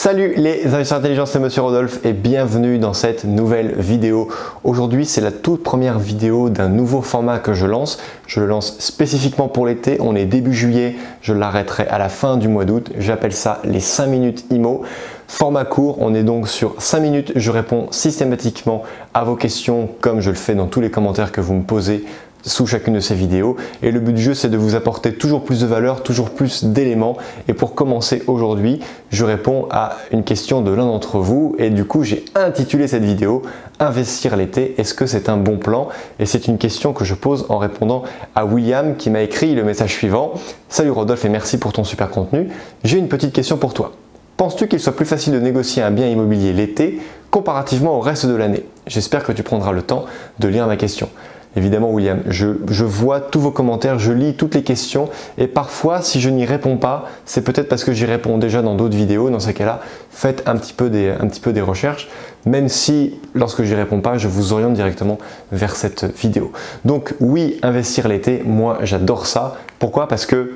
Salut les investisseurs intelligents, c'est Monsieur Rodolphe et bienvenue dans cette nouvelle vidéo. Aujourd'hui, c'est la toute première vidéo d'un nouveau format que je lance. Je le lance spécifiquement pour l'été. On est début juillet, je l'arrêterai à la fin du mois d'août. J'appelle ça les 5 minutes IMO. Format court, on est donc sur 5 minutes. Je réponds systématiquement à vos questions comme je le fais dans tous les commentaires que vous me posez sous chacune de ces vidéos, et le but du jeu c'est de vous apporter toujours plus de valeur, toujours plus d'éléments. Et pour commencer aujourd'hui, je réponds à une question de l'un d'entre vous et du coup j'ai intitulé cette vidéo Investir l'été, est-ce que c'est un bon plan? Et c'est une question que je pose en répondant à William qui m'a écrit le message suivant: Salut Rodolphe et merci pour ton super contenu, j'ai une petite question pour toi. Penses-tu qu'il soit plus facile de négocier un bien immobilier l'été comparativement au reste de l'année? J'espère que tu prendras le temps de lire ma question. Évidemment William, je vois tous vos commentaires, je lis toutes les questions et parfois si je n'y réponds pas, c'est peut-être parce que j'y réponds déjà dans d'autres vidéos. Dans ces cas-là, faites un petit peu des recherches, même si lorsque j'y réponds pas, je vous oriente directement vers cette vidéo. Donc oui, investir l'été, moi j'adore ça. Pourquoi? Parce que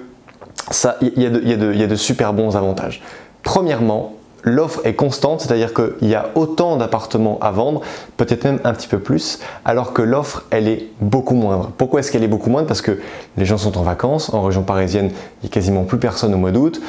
il y a de super bons avantages. Premièrement, l'offre est constante, c'est-à-dire qu'il y a autant d'appartements à vendre, peut-être même un petit peu plus, alors que l'offre, elle est beaucoup moindre. Pourquoi est-ce qu'elle est beaucoup moindre? Parce que les gens sont en vacances, en région parisienne, il n'y a quasiment plus personne au mois d'août.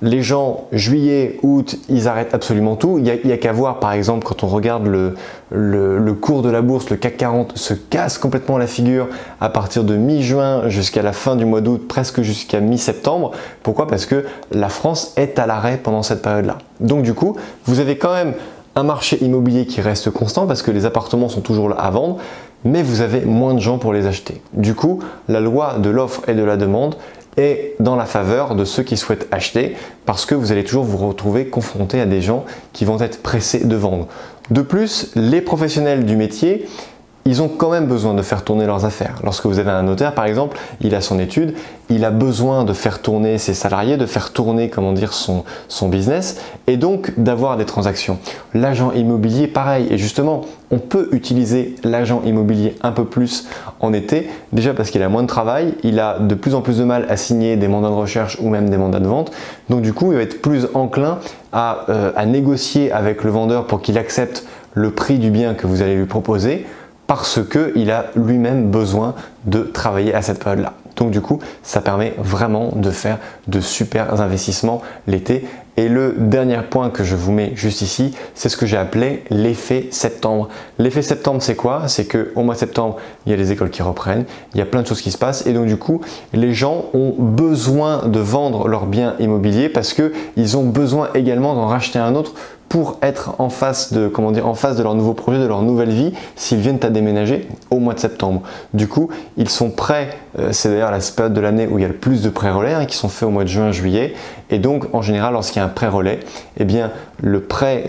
Les gens, juillet, août, ils arrêtent absolument tout. Il y a qu'à voir, par exemple, quand on regarde le cours de la bourse, le CAC 40 se casse complètement la figure à partir de mi-juin jusqu'à la fin du mois d'août, presque jusqu'à mi-septembre. Pourquoi? Parce que la France est à l'arrêt pendant cette période-là. Donc du coup, vous avez quand même un marché immobilier qui reste constant parce que les appartements sont toujours là à vendre, mais vous avez moins de gens pour les acheter. Du coup, la loi de l'offre et de la demande est dans la faveur de ceux qui souhaitent acheter parce que vous allez toujours vous retrouver confronté à des gens qui vont être pressés de vendre. De plus, les professionnels du métier, ils ont quand même besoin de faire tourner leurs affaires. Lorsque vous avez un notaire par exemple, il a son étude, il a besoin de faire tourner ses salariés, de faire tourner son business et donc d'avoir des transactions. L'agent immobilier pareil, et justement on peut utiliser l'agent immobilier un peu plus en été, déjà parce qu'il a moins de travail, il a de plus en plus de mal à signer des mandats de recherche ou même des mandats de vente, donc du coup il va être plus enclin à négocier avec le vendeur pour qu'il accepte le prix du bien que vous allez lui proposer, parce qu'il a lui-même besoin de travailler à cette période-là. Donc du coup, ça permet vraiment de faire de super investissements l'été. Et le dernier point que je vous mets juste ici, c'est ce que j'ai appelé l'effet septembre. L'effet septembre, c'est quoi? C'est qu'au mois de septembre, il y a les écoles qui reprennent, il y a plein de choses qui se passent et donc du coup, les gens ont besoin de vendre leur bien immobilier parce qu'ils ont besoin également d'en racheter un autre pour être en face de leur nouveau projet, de leur nouvelle vie, s'ils viennent à déménager au mois de septembre. Du coup, ils sont prêts, c'est d'ailleurs la période de l'année où il y a le plus de pré-relais qui sont faits au mois de juin, juillet. Et donc, en général, lorsqu'il y a un pré-relais, eh bien, l'appartement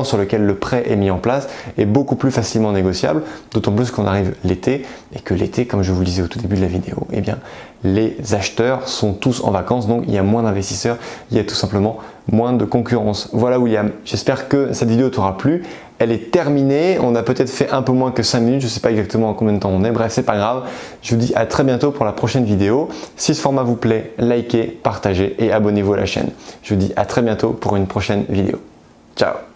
sur lequel le prêt est mis en place est beaucoup plus facilement négociable, d'autant plus qu'on arrive l'été et que l'été, comme je vous le disais au tout début de la vidéo, eh bien, les acheteurs sont tous en vacances, donc il y a moins d'investisseurs, il y a tout simplement moins de concurrence. Voilà William, j'espère que cette vidéo t'aura plu. Elle est terminée, on a peut-être fait un peu moins que 5 minutes, je ne sais pas exactement en combien de temps on est, bref c'est pas grave. Je vous dis à très bientôt pour la prochaine vidéo. Si ce format vous plaît, likez, partagez et abonnez-vous à la chaîne. Je vous dis à très bientôt pour une prochaine vidéo. Ciao!